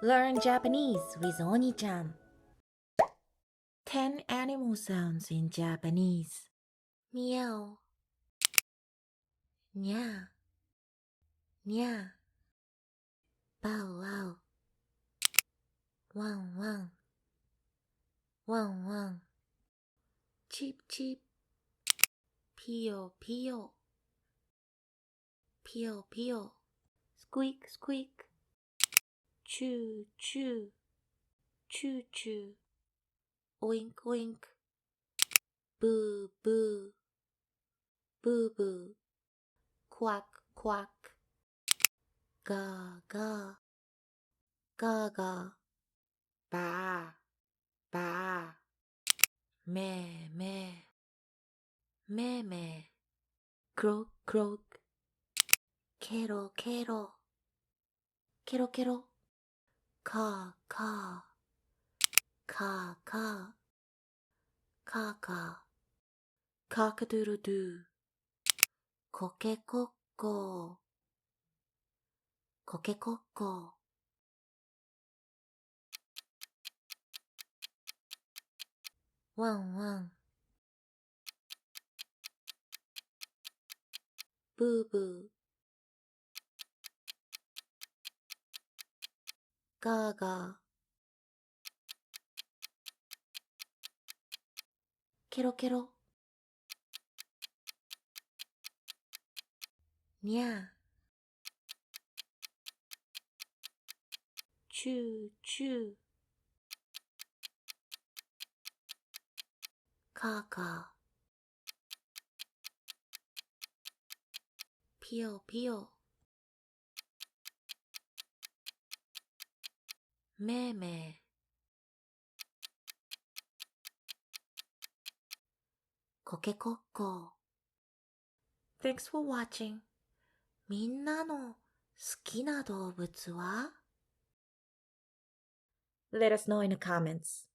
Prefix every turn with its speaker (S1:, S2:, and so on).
S1: Learn Japanese with Oni-chan. 10 animal sounds in Japanese. Meow, nya, nya, bow wow, wan wan, wan wan, cheep cheep, pio pio, pio pio, squeak squeak, choo choo, choo choo, oink oink, boo boo, boo boo, quack quack, ga ga, ga ga, baa baa, meh meh, meh meh, croak croak, kero kero, kero kero, caw caw, caw caw, caw caw, cock-a-doodle-doo,コケコッコー、コケコッコー、ワンワン、ブーブー、ガーガー、ケロケロ、にゃー、チューチュー、カーカー、ピヨピヨ、メーメー、コケコッコー。Thanks for watching. みんなの好きな動物は？ Let us know in the comments.